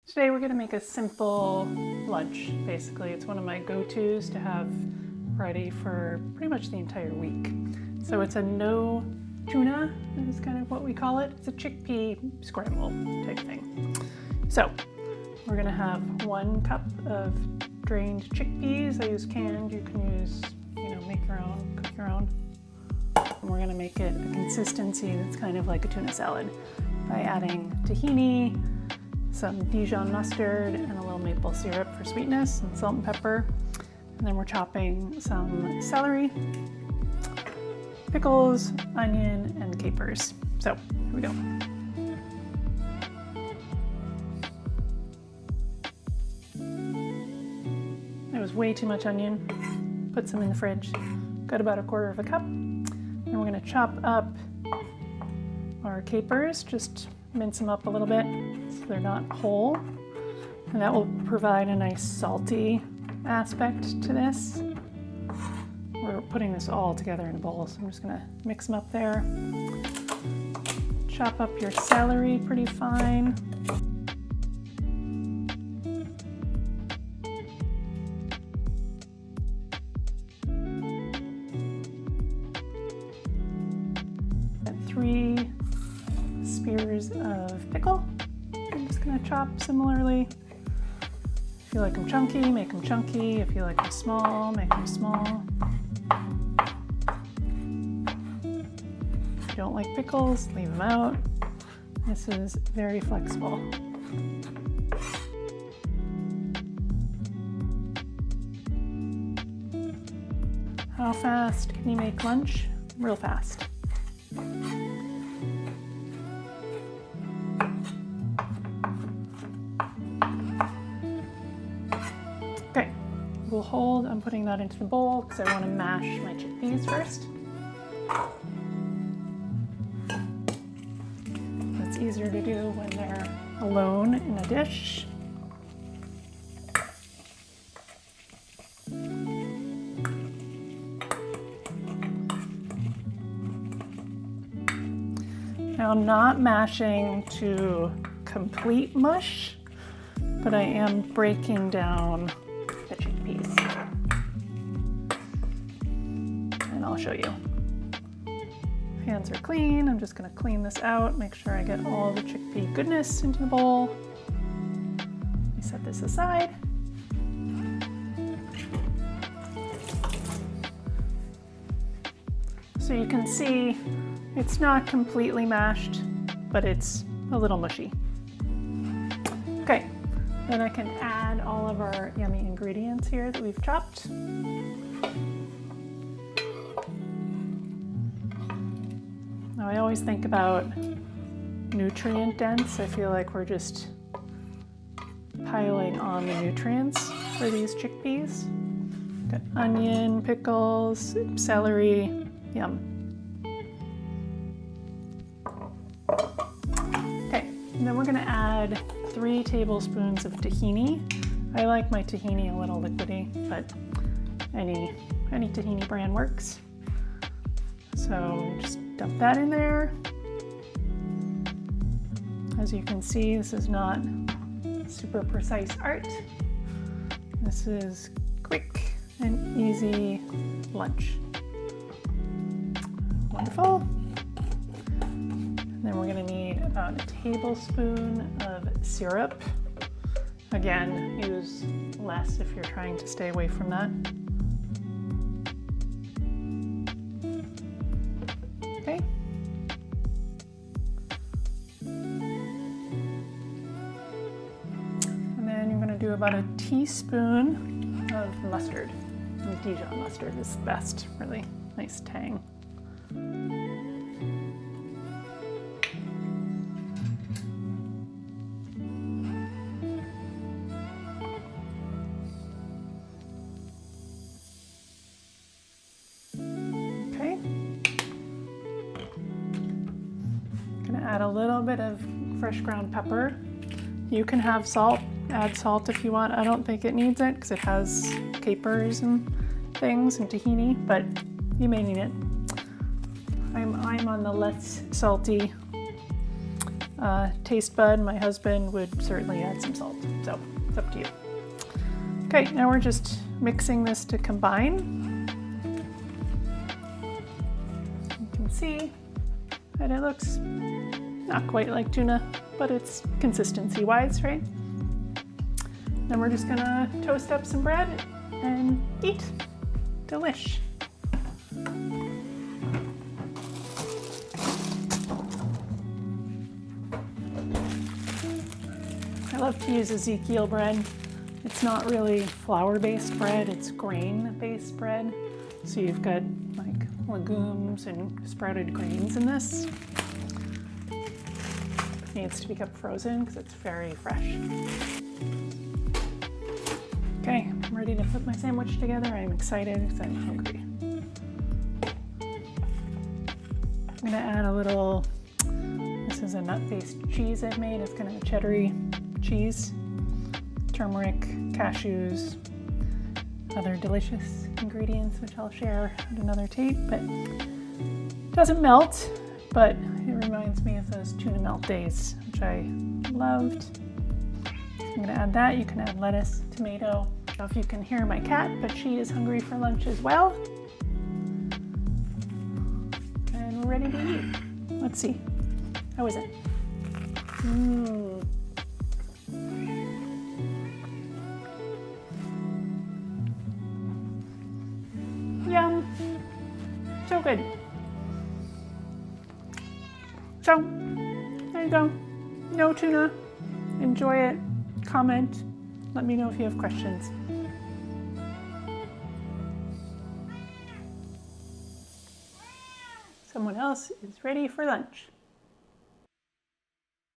Today we're going to make a simple lunch, basically. It's one of my go-tos to have ready for pretty much the entire week. So it's a no-tuna, is kind of what we call it. It's a chickpea scramble type thing. So we're going to have 1 cup of drained chickpeas. I use canned. You can use, make your own, cook your own. And we're going to make it a consistency that's kind of like a tuna salad by adding tahini, some Dijon mustard, and a little maple syrup for sweetness, and salt and pepper. And then we're chopping some celery, pickles, onion, and capers. So here we go. There was way too much onion. Put some in the fridge. Got about 1/4 cup. And we're gonna chop up our capers, just mince them up a little bit so they're not whole. And that will provide a nice salty aspect to this. We're putting this all together in a bowl, so I'm just gonna mix them up there. Chop up your celery pretty fine. And 3 spears of pickle. I'm just gonna chop similarly. If you like them chunky, make them chunky. If you like them small, make them small. If you don't like pickles, leave them out. This is very flexible. How fast can you make lunch? Real fast. Okay, we'll hold. I'm putting that into the bowl because I want to mash my chickpeas first. It's easier to do when they're alone in a dish. Now I'm not mashing to complete mush, but I am breaking down the chickpeas. And I'll show you. Hands are clean. I'm just going to clean this out, make sure I get all the chickpea goodness into the bowl. Let me set this aside. So you can see it's not completely mashed, but it's a little mushy. Okay, then I can add all of our yummy ingredients here that we've chopped. Now I always think about nutrient dense. I feel like we're just piling on the nutrients for these chickpeas. Got onion, pickles, celery, yum. Okay, and then we're gonna add 3 tablespoons of tahini. I like my tahini a little liquidy, but any tahini brand works. So just dump that in there. As you can see, this is not super precise art. This is quick and easy lunch. Wonderful. And then we're gonna need about 1 tablespoon of syrup. Again, use less if you're trying to stay away from that. Okay. And then you're gonna do about 1 teaspoon of mustard. And Dijon mustard is the best, really nice tang. Add a little bit of fresh ground pepper. You can have salt, add salt if you want. I don't think it needs it because it has capers and things and tahini, but you may need it. I'm on the less salty taste bud. My husband would certainly add some salt, so it's up to you. Okay, now we're just mixing this to combine. You can see that it looks not quite like tuna, but it's consistency-wise, right? Then we're just gonna toast up some bread and eat. Delish. I love to use Ezekiel bread. It's not really flour-based bread, it's grain-based bread. So you've got like legumes and sprouted grains in this. It needs to be kept frozen because it's very fresh. Okay, I'm ready to put my sandwich together. I'm excited because I'm hungry. I'm gonna add a little, this is a nut-based cheese I've made. It's kind of a cheddar-y cheese, turmeric, cashews, other delicious ingredients, which I'll share at another tape, but it doesn't melt, but it reminds me of those tuna melt days, which I loved. So I'm gonna add that. You can add lettuce, tomato. I don't know if you can hear my cat, but she is hungry for lunch as well. And we're ready to eat. Let's see. How is it? Yum. So good. So, there you go. No tuna. Enjoy it. Comment. Let me know if you have questions. Someone else is ready for lunch.